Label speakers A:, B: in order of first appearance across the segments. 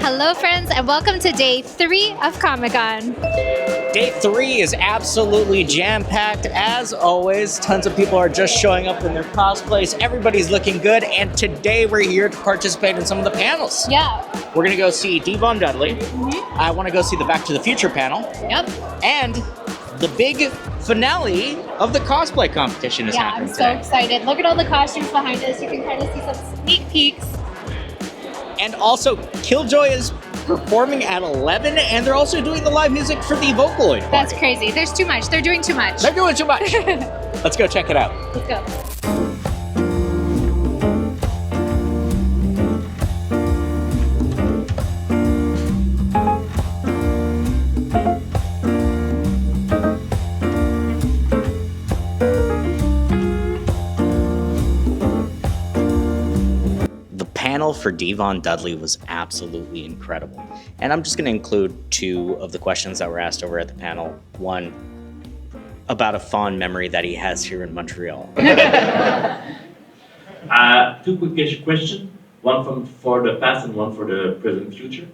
A: Hello, friends, and welcome to day 3 of Comic-Con.
B: Day 3 is absolutely jam-packed as always. Tons of people are just showing up in their cosplays. Everybody's looking good, and today we're here to participate in some of the panels.
A: Yeah.
B: We're gonna go see Devon Dudley. I want to go see the Back to the Future panel.
A: Yep.
B: And the big finale of the cosplay competition is happening today.
A: I'm so excited. Look at all the costumes behind us. You can kind of see some sneak peeks.
B: And also, Killjoy is performing at 11, and they're also doing the live music for the Vocaloid party.
A: That's crazy. There's too much. They're doing too much.
B: They're doing too much. Let's go check it out.
A: Let's go.
B: Panel for Devon Dudley was absolutely incredible. And I'm just going to include 2 of the questions that were asked over at the panel. One, about a fond memory that he has here in Montreal.
C: 2 quick questions, one for the past and one for the present future.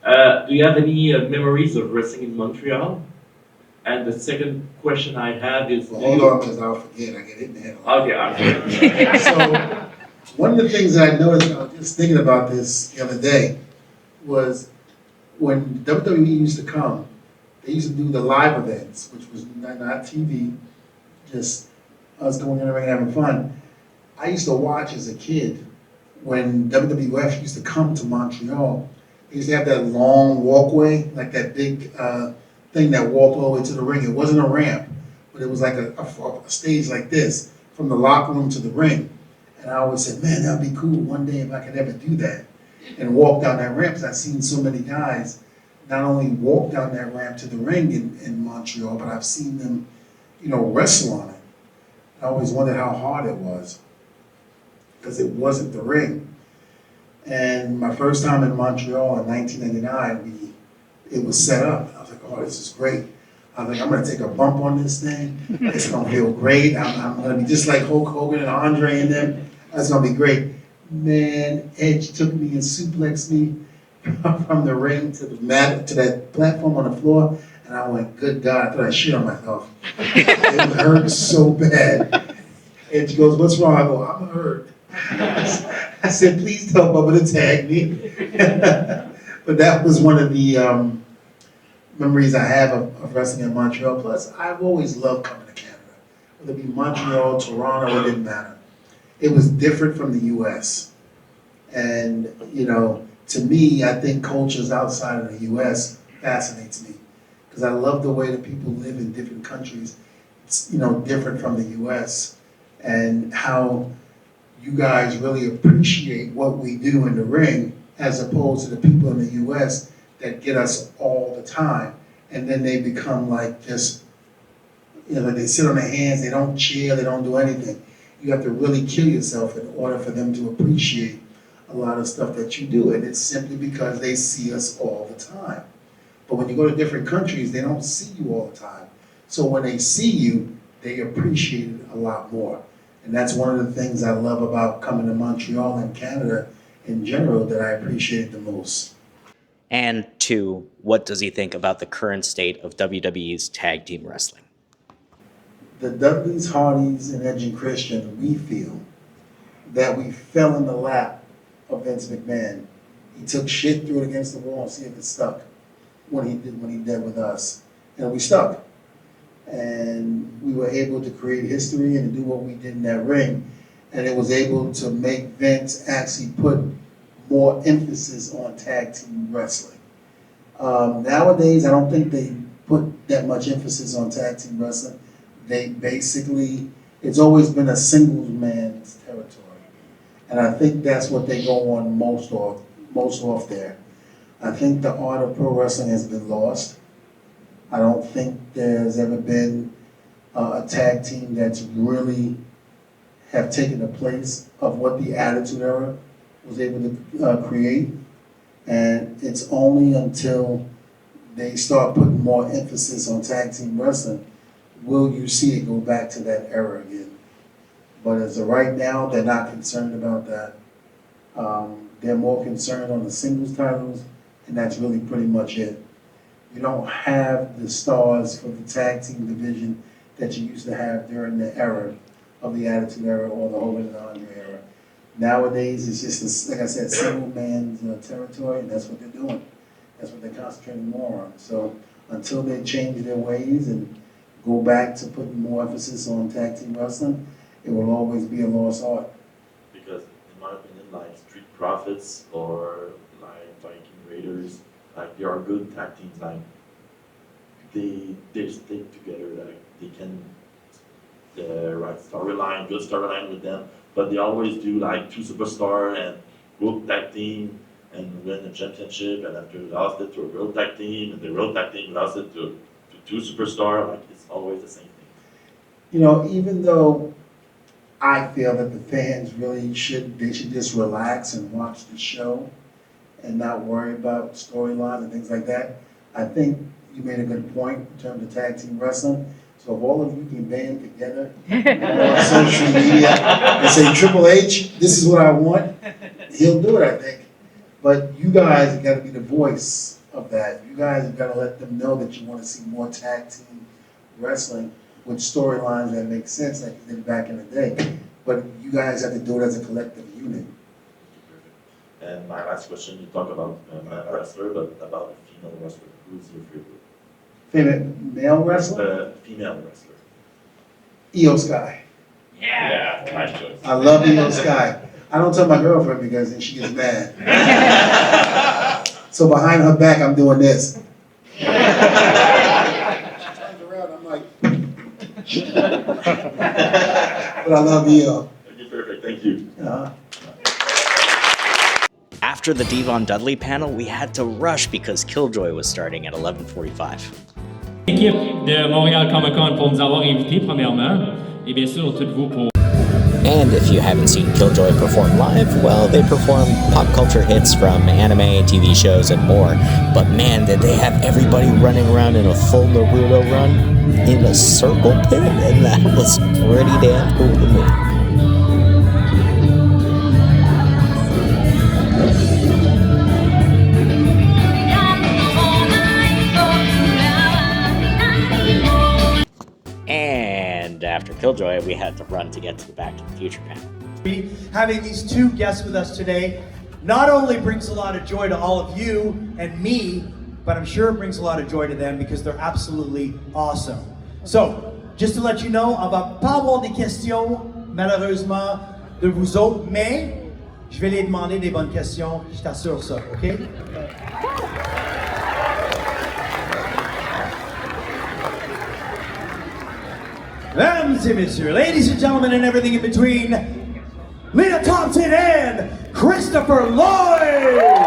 C: Do you have any memories of wrestling in Montreal? And the second question I have is...
D: Well, hold on, because I'll forget. I get hit in the head.
C: Okay.
D: So, one of the things that I noticed, I was just thinking about this the other day, was when WWE used to come, they used to do the live events, which was not TV, just us going in the ring and having fun. I used to watch as a kid when WWF used to come to Montreal. They used to have that long walkway, like that big thing that walked all the way to the ring. It wasn't a ramp, but it was like a stage like this, from the locker room to the ring. And I always said, man, that'd be cool one day if I could ever do that and walk down that ramp. Because I've seen so many guys not only walk down that ramp to the ring in Montreal, but I've seen them, wrestle on it. I always wondered how hard it was because it wasn't the ring. And my first time in Montreal in 1999, it was set up. I was like, oh, this is great. I was like, I'm going to take a bump on this thing. It's going to feel great. I'm going to be just like Hulk Hogan and Andre and them. That's going to be great. Man, Edge took me and suplexed me from the ring to the mat, to that platform on the floor. And I went, good God, I thought I shit on myself. It hurt so bad. Edge goes, what's wrong? I go, I'm hurt. I said, please tell Bubba to tag me. But that was one of the memories I have of wrestling in Montreal. Plus, I've always loved coming to Canada. Whether it be Montreal, Toronto, it didn't matter. It was different from the U.S. And, to me, I think cultures outside of the U.S. fascinates me. Because I love the way that people live in different countries. It's, different from the U.S. And how you guys really appreciate what we do in the ring as opposed to the people in the U.S. that get us all the time. And then they become like just, they sit on their hands, they don't cheer, they don't do anything. You have to really kill yourself in order for them to appreciate a lot of stuff that you do. And it's simply because they see us all the time. But when you go to different countries, they don't see you all the time. So when they see you, they appreciate it a lot more. And that's one of the things I love about coming to Montreal and Canada in general that I appreciate the most.
B: And 2, what does he think about the current state of WWE's tag team wrestling?
D: The Dudleys, Hardys, and Edge and Christian, we feel that we fell in the lap of Vince McMahon. He took shit, threw it against the wall, and see if it stuck when he did with us. And we stuck. And we were able to create history and do what we did in that ring. And it was able to make Vince actually put more emphasis on tag team wrestling. Nowadays, I don't think they put that much emphasis on tag team wrestling. They basically, it's always been a singles man's territory. And I think that's what they go on most off there. I think the art of pro wrestling has been lost. I don't think there's ever been a tag team that's really have taken the place of what the Attitude Era was able to create. And it's only until they start putting more emphasis on tag team wrestling will you see it go back to that era again. But as of right now, they're not concerned about that. They're more concerned on the singles titles and that's really pretty much it. You don't have the stars for the tag team division that you used to have during the era of the Attitude Era or the Hogan and Andre era. Nowadays, it's just, like I said, single man's territory, and that's what they're doing. That's what they're concentrating more on. So until they change their ways and go back to putting more emphasis on tag team wrestling, it will always be a lost art.
C: Because in my opinion, like Street Profits or like Viking Raiders, like they are good tag teams. Like they stick together. Like they can write storyline, good storyline with them. But they always do like two superstar and world tag team and win a championship, and after lost it to a world tag team, and the world tag team lost it to two superstar. Like it's always the same thing.
D: You know, even though I feel that the fans really should just relax and watch the show and not worry about storylines and things like that. I think you made a good point in terms of tag team wrestling. So if all of you can band together on social media and say, Triple H, this is what I want, he'll do it, I think. But you guys have got to be the voice of that. You guys have got to let them know that you want to see more tag team wrestling with storylines that make sense like you did back in the day. But you guys have to do it as a collective unit.
C: And my last question, you talk about a wrestler, but about a female wrestler. Who's your favorite?
D: Favorite male wrestler?
C: Female wrestler.
D: Iyo Sky.
C: Yeah, nice choice.
D: I love Iyo Sky. I don't tell my girlfriend because then she gets mad. So behind her back, I'm doing this. She turns around, I'm like, but I love Iyo.
C: Okay, perfect. Thank you.
B: After the Devon Dudley panel, we had to rush because Killjoy was starting at 11:45.
E: L'équipe de Montreal Comiccon pour nous avoir invités premièrement, et bien sûr toutes vous pour.
B: And if you haven't seen Killjoy perform live, well, they perform pop culture hits from anime, TV shows, and more. But man, did they have everybody running around in a full Naruto run in a circle pit, and that was pretty damn cool to me. And after Killjoy, we had to run to get to the Back to the Future panel.
F: Having these two guests with us today not only brings a lot of joy to all of you and me, but I'm sure it brings a lot of joy to them because they're absolutely awesome. So, just to let you know, on va pas avoir des questions, malheureusement, de vous autres, mais je vais les demander des bonnes questions, je t'assure ça, ok? Mesdames et messieurs, ladies and gentlemen, and everything in between, Lena Thompson and Christopher Lloyd!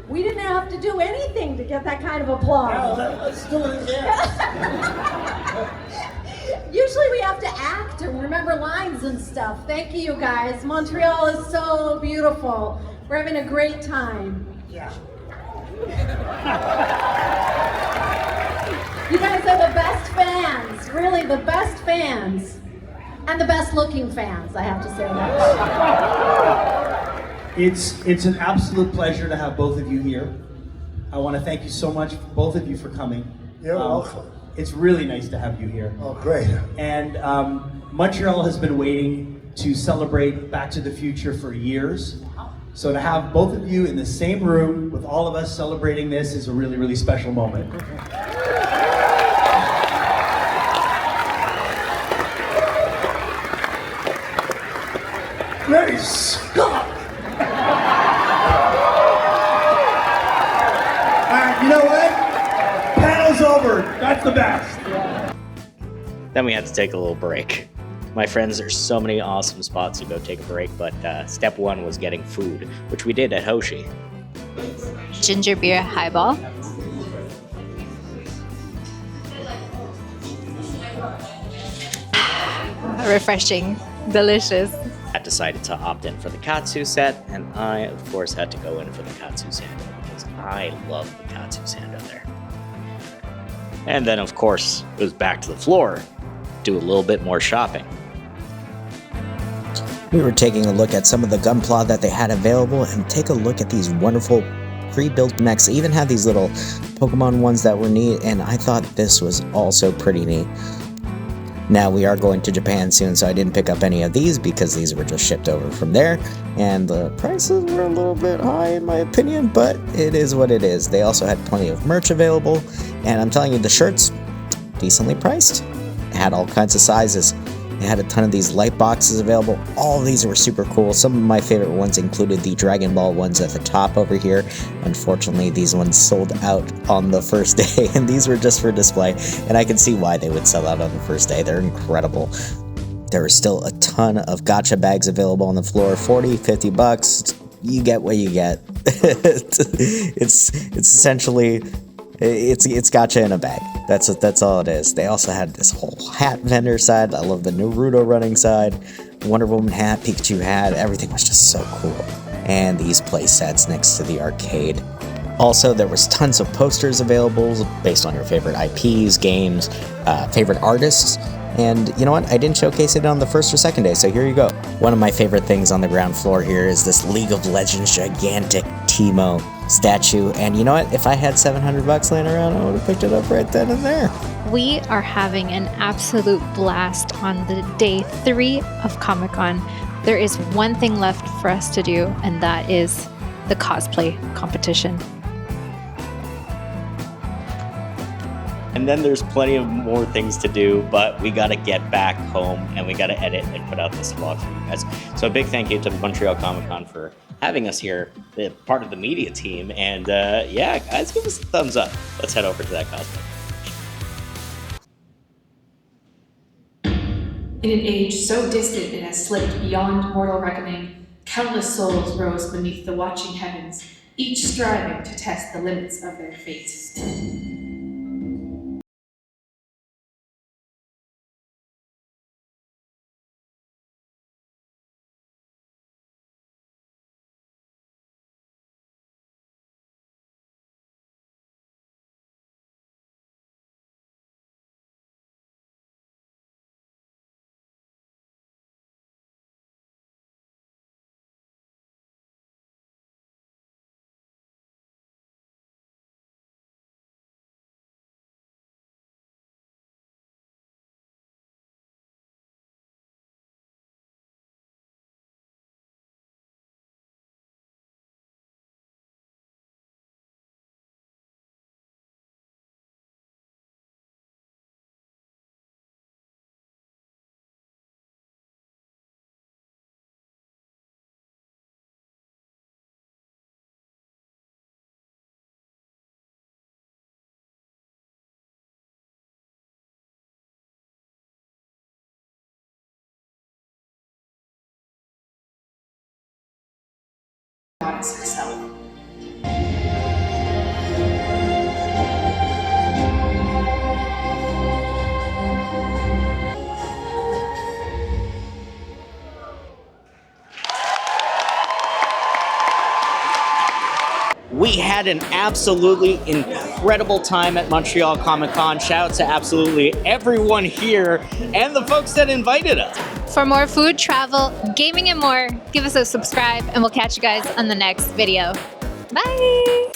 G: We didn't have to do anything to get that kind of applause.
F: Let's do it again.
G: Usually we have to act and remember lines and stuff. Thank you, guys. Montreal is so beautiful. We're having a great time.
F: Yeah.
G: You guys are the best fans, really the best fans. And the best looking fans, I have to say that.
F: It's an absolute pleasure to have both of you here. I want to thank you so much, both of you, for coming.
D: You're welcome.
F: It's really nice to have you here.
D: Oh, great.
F: And Montreal has been waiting to celebrate Back to the Future for years. So to have both of you in the same room with all of us celebrating this is a really, really special moment. Great Scott! You know what? Panel's over. That's the best.
B: Then we had to take a little break. My friends, there's so many awesome spots to go take a break, but step one was getting food, which we did at Hoshi.
A: Ginger beer highball. Refreshing. Delicious.
B: I decided to opt in for the Katsu set, and I, of course, had to go in for the Katsu Sando because I love the Katsu Sando there. And then, of course, it was back to the floor, do a little bit more shopping.
H: We were taking a look at some of the Gunpla that they had available and take a look at these wonderful pre-built mechs. They even had these little Pokemon ones that were neat, and I thought this was also pretty neat. Now, we are going to Japan soon, so I didn't pick up any of these because these were just shipped over from there, and the prices were a little bit high in my opinion, but it is what it is. They also had plenty of merch available, and I'm telling you, the shirts, decently priced. It had all kinds of sizes. They had a ton of these light boxes available. All of these were super cool. Some of my favorite ones included the Dragon Ball ones at the top over here. Unfortunately, these ones sold out on the first day, and these were just for display, and I can see why they would sell out on the first day. They're incredible. There are still a ton of gacha bags available on the floor, 40, 50 bucks. You get what you get. It's essentially... It's gacha in a bag. That's all it is. They also had this whole hat vendor side. I love the Naruto running side. Wonder Woman hat, Pikachu hat. Everything was just so cool. And these play sets next to the arcade. Also, there was tons of posters available based on your favorite IPs, games, favorite artists. And you know what? I didn't showcase it on the first or second day, so here you go. One of my favorite things on the ground floor here is this League of Legends gigantic Teemo statue. And you know what? If I had 700 bucks laying around, I would have picked it up right then and there.
A: We are having an absolute blast on the day 3 of Comic-Con. There is one thing left for us to do, and that is the cosplay competition.
B: And then there's plenty of more things to do, but we gotta get back home and we gotta edit and put out this vlog for you guys. So a big thank you to the Montreal Comiccon for having us here, part of the media team. And yeah, guys, give us a thumbs up. Let's head over to that cosplay.
I: In an age so distant it has slipped beyond mortal reckoning, countless souls rose beneath the watching heavens, each striving to test the limits of their fate. Goddess herself.
B: We had an absolutely incredible time at Montreal Comic-Con. Shout out to absolutely everyone here and the folks that invited us.
A: For more food, travel, gaming, and more, give us a subscribe, and we'll catch you guys on the next video. Bye!